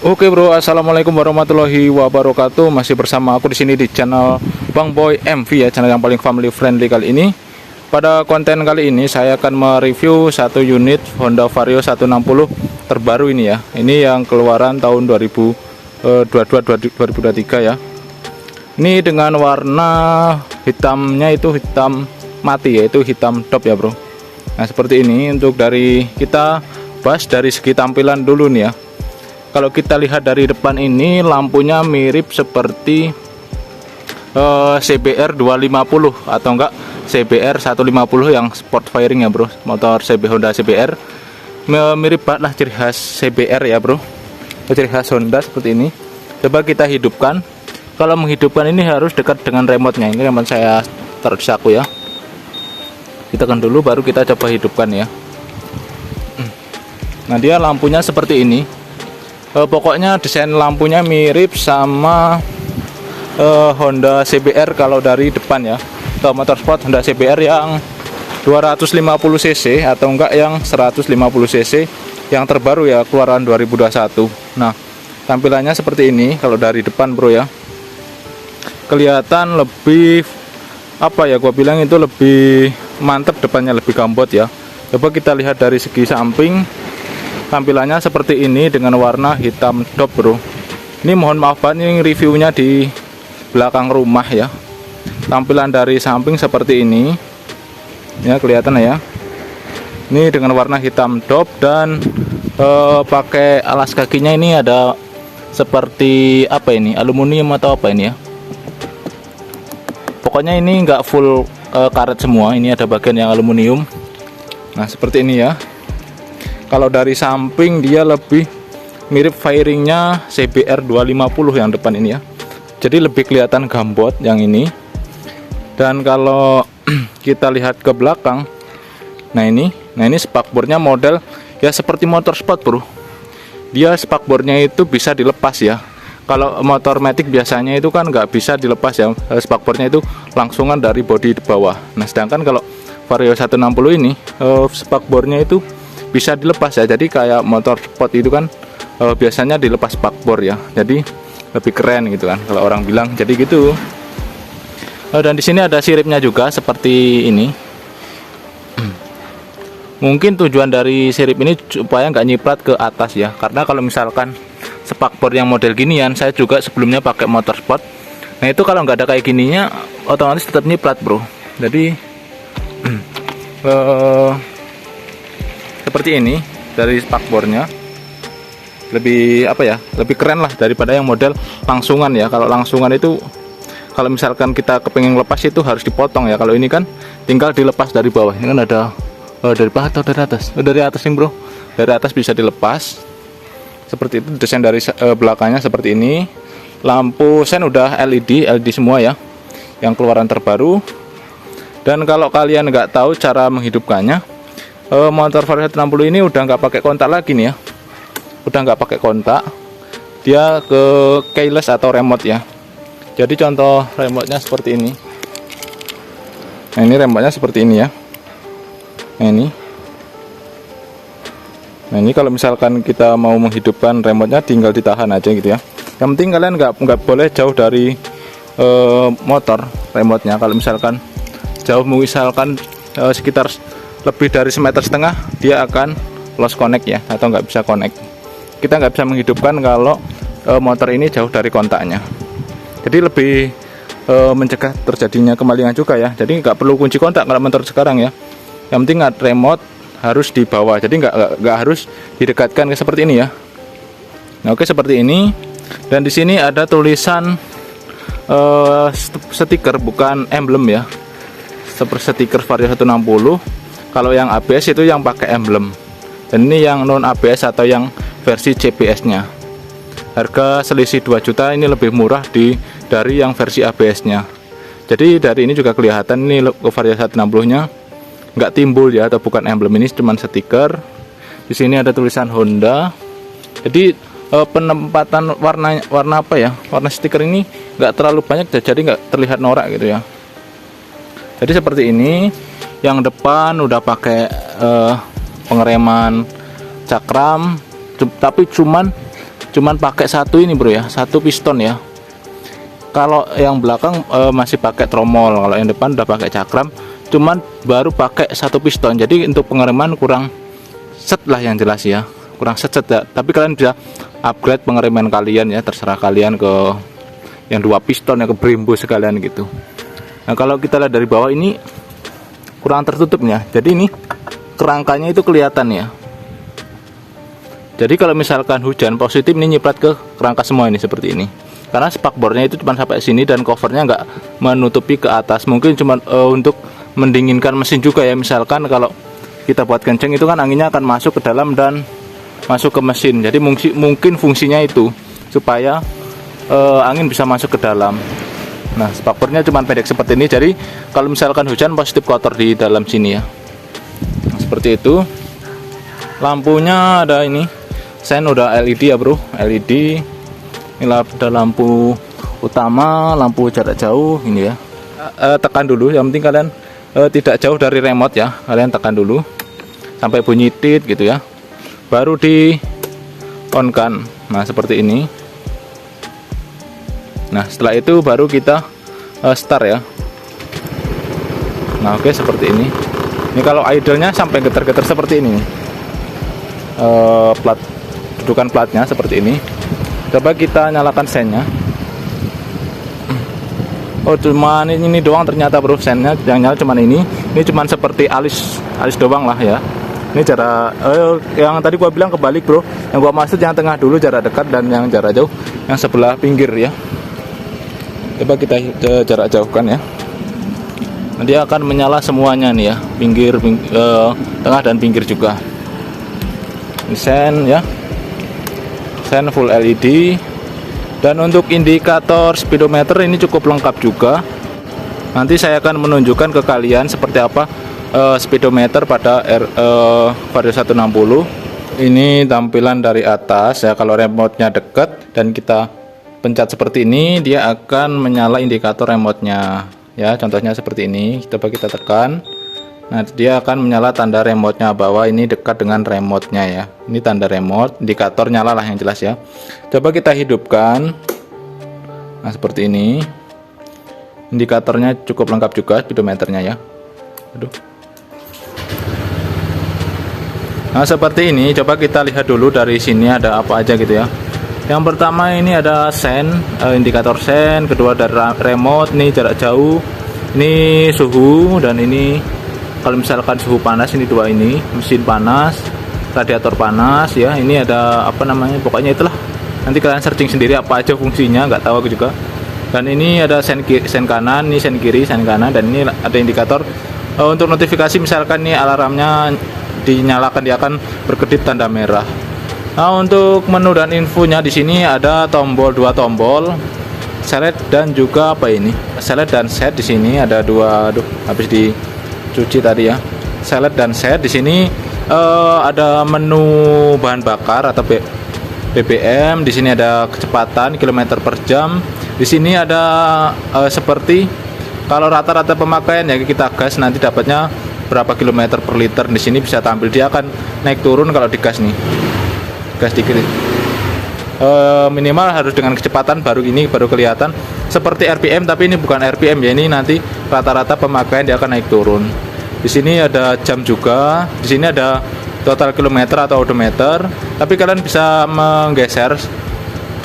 Oke bro, assalamualaikum warahmatullahi wabarakatuh. Masih bersama aku di sini di channel Bang Boy MV ya, channel yang paling family friendly kali ini. Pada konten kali ini saya akan mereview satu unit Honda Vario 160 terbaru ini ya. Ini yang keluaran tahun 2023 ya. Ini dengan warna hitamnya itu hitam mati, yaitu hitam top ya bro. Nah seperti ini. Untuk dari kita bahas dari segi tampilan dulu nih ya. Kalau kita lihat dari depan ini, lampunya mirip seperti CBR 250 atau enggak CBR 150 yang sport firing ya bro, motor Honda CBR. Mirip banget lah ciri khas CBR ya bro, ciri khas Honda seperti ini. Coba kita hidupkan. Kalau menghidupkan ini harus dekat dengan remote-nya. Ini remote saya taruh di saku ya. Kita tekan dulu baru kita coba hidupkan ya. Nah dia lampunya seperti ini. Pokoknya desain lampunya mirip sama Honda CBR kalau dari depan ya, atau motorsport Honda CBR yang 250 cc atau enggak yang 150 cc yang terbaru ya, keluaran 2021. Nah tampilannya seperti ini kalau dari depan bro ya. Kelihatan lebih apa ya, gua bilang itu lebih mantep, depannya lebih gambot ya. Coba kita lihat dari segi samping. Tampilannya seperti ini dengan warna hitam top bro. Ini mohon maaf banget, ini reviewnya di belakang rumah ya. Tampilan dari samping seperti ini ya, kelihatan ya. Ini dengan warna hitam top dan pakai alas kakinya ini ada seperti apa ini, aluminium atau apa ini ya. Pokoknya ini enggak full karet semua, ini ada bagian yang aluminium. Nah seperti ini ya. Kalau dari samping dia lebih mirip fairingnya CBR 250 yang depan ini ya. Jadi lebih kelihatan gambot yang ini. Dan kalau kita lihat ke belakang, nah ini spakbornya model ya seperti motor sport bro. Dia spakbornya itu bisa dilepas ya. Kalau motor matic biasanya itu kan nggak bisa dilepas ya, spakbornya itu langsungan dari bodi di bawah. Nah sedangkan kalau Vario 160 ini spakbornya itu bisa dilepas ya. Jadi kayak motor sport itu kan biasanya dilepas spakbor ya. Jadi lebih keren gitu kan kalau orang bilang. Jadi gitu. Dan di sini ada siripnya juga seperti ini. Mungkin tujuan dari sirip ini supaya nggak nyiprat ke atas ya. Karena kalau misalkan spakbor yang model ginian, saya juga sebelumnya pakai motor sport. Nah itu kalau nggak ada kayak gininya, otomatis tetap nyiprat bro. Jadi seperti ini dari spakbornya, lebih apa ya, lebih keren lah daripada yang model langsungan ya. Kalau langsungan itu kalau misalkan kita kepengen lepas itu harus dipotong ya. Kalau ini kan tinggal dilepas dari bawah. Ini kan ada dari bawah atau dari atas? Dari atas nih bro, dari atas bisa dilepas seperti itu. Desain dari belakangnya seperti ini. Lampu sen udah LED semua ya, yang keluaran terbaru. Dan kalau kalian nggak tahu cara menghidupkannya, motor Vario 160 ini udah nggak pakai kontak lagi nih ya, udah nggak pakai kontak, dia ke keyless atau remote ya. Jadi contoh remote-nya seperti ini. Nah ini remote-nya seperti ini ya. Nah ini kalau misalkan kita mau menghidupkan remote-nya tinggal ditahan aja gitu ya. Yang penting kalian nggak boleh jauh dari motor remote-nya. Kalau misalkan jauh, misalkan sekitar lebih dari 1,5 meter, dia akan lost connect ya, atau nggak bisa connect. Kita nggak bisa menghidupkan kalau motor ini jauh dari kontaknya. Jadi lebih mencegah terjadinya kemalingan juga ya. Jadi nggak perlu kunci kontak kalau motor sekarang ya. Yang penting remote harus di bawah, jadi nggak harus didekatkan seperti ini ya. Nah, oke seperti ini. Dan di sini ada tulisan stiker, bukan emblem ya, seperti stiker Vario 160. Kalau yang ABS itu yang pakai emblem, dan ini yang non ABS atau yang versi CBS nya. Harga selisih 2 juta, ini lebih murah dari yang versi ABS nya. Jadi dari ini juga kelihatan ini logo Vario 160 nya nggak timbul ya, atau bukan emblem, ini cuma stiker. Di sini ada tulisan Honda. Jadi penempatan warna apa ya, warna stiker ini nggak terlalu banyak, jadi nggak terlihat norak gitu ya. Jadi seperti ini. Yang depan udah pakai pengereman cakram, tapi cuman cuman pakai satu ini bro ya, satu piston ya. Kalau yang belakang masih pakai tromol, kalau yang depan udah pakai cakram, cuman baru pakai satu piston. Jadi untuk pengereman kurang set lah yang jelas ya, kurang set ya. Tapi kalian bisa upgrade pengereman kalian ya, terserah kalian ke yang 2 piston ya, ke Brembo sekalian gitu. Nah kalau kita lihat dari bawah ini kurang tertutup ya, jadi ini kerangkanya itu kelihatan ya. Jadi kalau misalkan hujan positif ini nyiprat ke kerangka semua ini seperti ini. Karena spakbornya itu cuma sampai sini dan covernya nggak menutupi ke atas. Mungkin cuma untuk mendinginkan mesin juga ya. Misalkan kalau kita buat kenceng itu kan anginnya akan masuk ke dalam dan masuk ke mesin. Jadi mungkin fungsinya itu supaya angin bisa masuk ke dalam. Nah spakbornya cuma pendek seperti ini. Jadi kalau misalkan hujan positif kotor di dalam sini ya. Nah, seperti itu. Lampunya ada ini. Sen udah LED ya bro, LED. Ini ada lampu utama, lampu jarak jauh ini ya. Tekan dulu, yang penting kalian tidak jauh dari remote ya. Kalian tekan dulu sampai bunyi tit gitu ya. Baru di on kan. Nah, seperti ini. Nah, setelah itu baru kita start ya. Nah, oke seperti ini. Ini kalau idle-nya sampai getar-getar seperti ini. Dudukan platnya seperti ini. Coba kita nyalakan sennya. Oh cuman ini doang ternyata bro, sennya yang nyala cuman ini. Ini cuman seperti alis doang lah ya. Ini cara yang tadi gua bilang kebalik bro. Yang gua maksud yang tengah dulu jarak dekat, dan yang jarak jauh yang sebelah pinggir ya. Coba kita jarak jauhkan ya. Nanti akan menyala semuanya nih ya, pinggir, tengah dan pinggir juga. Ini sen ya. Sen full LED. Dan untuk indikator speedometer ini cukup lengkap juga. Nanti saya akan menunjukkan ke kalian seperti apa speedometer pada Vario 160. Ini tampilan dari atas ya. Kalau remote-nya dekat dan kita pencet seperti ini, dia akan menyala indikator remote-nya ya. Contohnya seperti ini. Coba kita tekan. Nah, dia akan menyala tanda remote-nya bahwa ini dekat dengan remote-nya ya. Ini tanda remote, indikator nyala lah yang jelas ya. Coba kita hidupkan. Nah, seperti ini. Indikatornya cukup lengkap juga, speedometernya ya. Aduh. Nah, seperti ini. Coba kita lihat dulu dari sini ada apa aja gitu ya. Yang pertama ini ada sen, indikator sen. Kedua dari remote, nih jarak jauh. Ini suhu, dan ini kalau misalkan suhu panas, ini dua ini, mesin panas, radiator panas ya. Ini ada apa namanya, pokoknya itulah. Nanti kalian searching sendiri apa aja fungsinya, nggak tahu aku juga. Dan ini ada sen kanan, ini sen kiri, sen kanan, dan ini ada indikator untuk notifikasi. Misalkan nih alarmnya dinyalakan, dia akan berkedip tanda merah. Nah, untuk menu dan infonya di sini ada tombol, 2 tombol, select dan juga apa ini, select dan set. Di sini ada 2, aduh habis dicuci tadi ya, select dan set. Di sini ada menu bahan bakar atau BBM. Di sini ada kecepatan kilometer per jam. Di sini ada seperti kalau rata-rata pemakaian ya, kita gas nanti dapatnya berapa kilometer per liter. Di sini bisa tampil, dia akan naik turun kalau digas nih, gas dikit. Minimal harus dengan kecepatan baru kelihatan seperti RPM, tapi ini bukan RPM ya, ini nanti rata-rata pemakaian dia akan naik turun. Di sini ada jam juga, di sini ada total kilometer atau odometer, tapi kalian bisa menggeser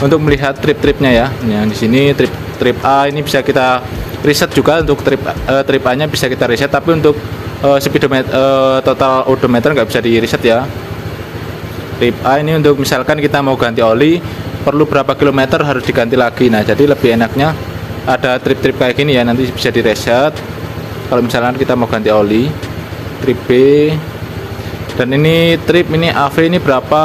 untuk melihat trip-tripnya ya. Nah, di sini trip A ini bisa kita reset juga, untuk trip A nya bisa kita reset, tapi untuk speedometer total odometer nggak bisa di reset ya. Trip A ini untuk misalkan kita mau ganti oli, perlu berapa kilometer harus diganti lagi. Nah, jadi lebih enaknya ada trip-trip kayak gini ya, nanti bisa di reset kalau misalkan kita mau ganti oli. Trip B, dan ini trip ini AV ini berapa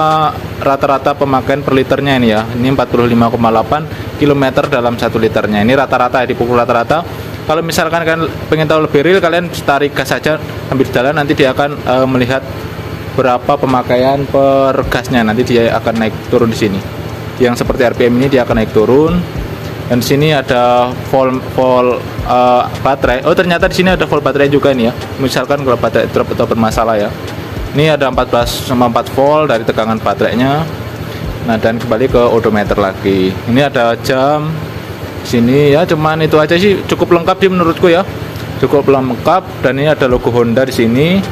rata-rata pemakaian per liternya ini ya. Ini 45,8 km dalam 1 liternya. Ini rata-rata ya, dipukul rata-rata. Kalau misalkan kalian pengen tahu lebih real, kalian tarik gas saja sambil jalan, nanti dia akan melihat berapa pemakaian per gasnya. Nanti dia akan naik turun di sini. Yang seperti RPM ini dia akan naik turun. Dan di sini ada volt baterai. Oh, ternyata di sini ada volt baterai juga nih ya. Misalkan kalau baterai drop atau bermasalah ya. Ini ada 14,4 volt dari tegangan baterainya. Nah, dan kembali ke odometer lagi. Ini ada jam sini ya, cuman itu aja sih, cukup lengkap sih menurutku ya. Cukup lengkap, dan ini ada logo Honda di sini.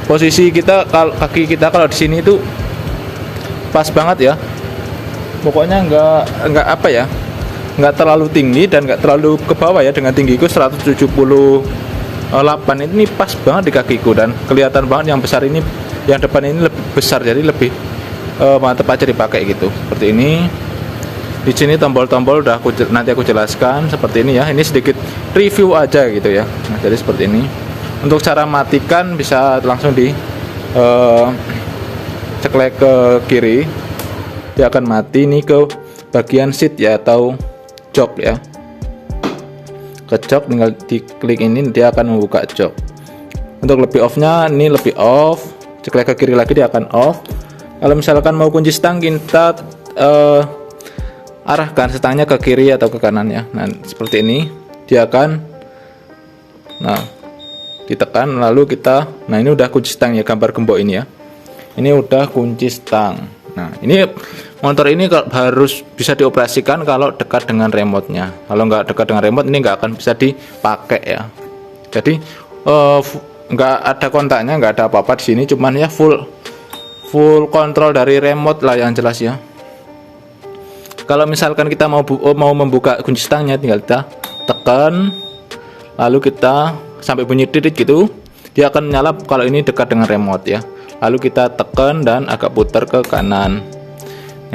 Posisi kita, kaki kita kalau di sini itu pas banget ya. Pokoknya nggak apa ya, nggak terlalu tinggi dan nggak terlalu ke bawah ya. Dengan tinggiku 178 ini pas banget di kakiku, dan kelihatan banget yang besar ini, yang depan ini lebih besar, jadi lebih mantap aja dipakai gitu. Seperti ini. Di sini tombol-tombol nanti aku jelaskan seperti ini ya. Ini sedikit review aja gitu ya. Nah, jadi seperti ini. Untuk cara matikan bisa langsung di ceklek ke kiri, dia akan mati. Ini ke bagian seat ya, atau jok ya. Ke jok tinggal diklik ini, dia akan membuka jok. Untuk lebih off-nya, ini lebih off. Ceklek ke kiri lagi, dia akan off. Kalau misalkan mau kunci stang, kita arahkan stangnya ke kiri atau ke kanan ya. Nah, seperti ini dia akan, nah, ditekan lalu kita, nah ini udah kunci stang ya, gambar gembok ini ya. Ini udah kunci stang. Nah, ini motor ini harus bisa dioperasikan kalau dekat dengan remote-nya. Kalau nggak dekat dengan remote, ini nggak akan bisa dipakai ya. Jadi nggak ada kontaknya, nggak ada apa-apa di sini, cuman ya full kontrol dari remote lah yang jelas ya. Kalau misalkan kita mau membuka kunci stangnya, tinggal kita tekan, lalu kita sampai bunyi titik gitu, dia akan menyala kalau ini dekat dengan remote ya. Lalu kita tekan dan agak putar ke kanan.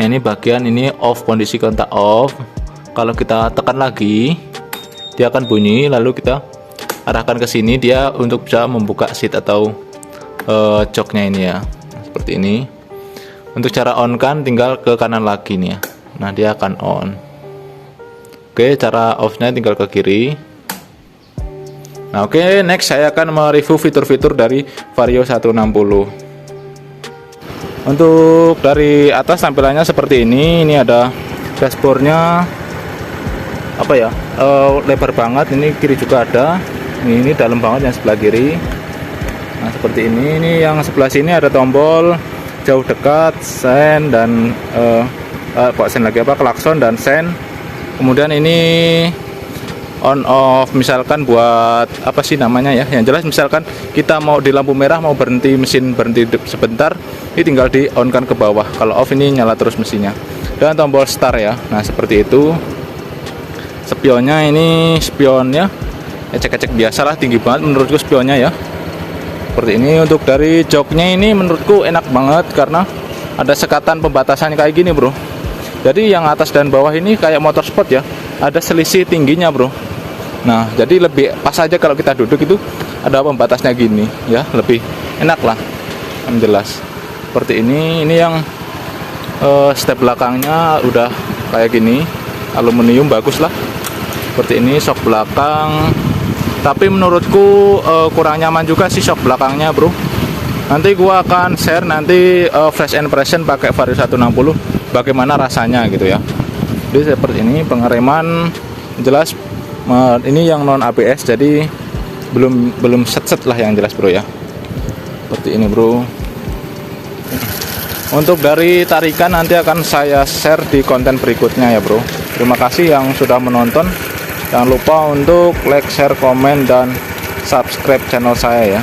Nah, ini bagian ini off, kondisi kontak off. Kalau kita tekan lagi, dia akan bunyi, lalu kita arahkan ke sini, dia untuk bisa membuka seat atau joknya ini ya. Seperti ini. Untuk cara on kan tinggal ke kanan lagi nih ya. Nah, dia akan on. Oke, cara off-nya tinggal ke kiri. Nah, oke, next saya akan mereview fitur-fitur dari Vario 160. Untuk dari atas tampilannya seperti ini. Ini ada dashboardnya, apa ya, lebar banget. Ini kiri juga ada. Ini dalam banget yang sebelah kiri. Nah, seperti ini. Ini yang sebelah sini ada tombol jauh dekat, sen, dan kok sen lagi apa, klakson dan sen. Kemudian ini on off, misalkan buat apa sih namanya ya, yang jelas misalkan kita mau di lampu merah, mau berhenti mesin, berhenti sebentar, ini tinggal di on kan ke bawah. Kalau off ini nyala terus mesinnya. Dan tombol start ya. Nah, seperti itu. Spionnya ini spionnya ecek-ecek biasalah, tinggi banget menurutku spionnya ya. Seperti ini. Untuk dari joknya ini menurutku enak banget karena ada sekatan pembatasan kayak gini bro. Jadi yang atas dan bawah ini kayak motorsport ya, ada selisih tingginya bro. Nah, jadi lebih pas aja kalau kita duduk itu ada pembatasnya gini ya, lebih enak lah yang jelas. Seperti ini. Ini yang step belakangnya udah kayak gini, aluminium, bagus lah. Seperti ini shock belakang. Tapi menurutku kurang nyaman juga sih shock belakangnya bro. Nanti gua akan share nanti flash impression pakai Vario 160 bagaimana rasanya gitu ya. Jadi seperti ini pengereman jelas, ini yang non ABS, jadi belum set lah yang jelas bro ya. Seperti ini bro. Untuk dari tarikan nanti akan saya share di konten berikutnya ya bro. Terima kasih yang sudah menonton. Jangan lupa untuk like, share, komen, dan subscribe channel saya ya.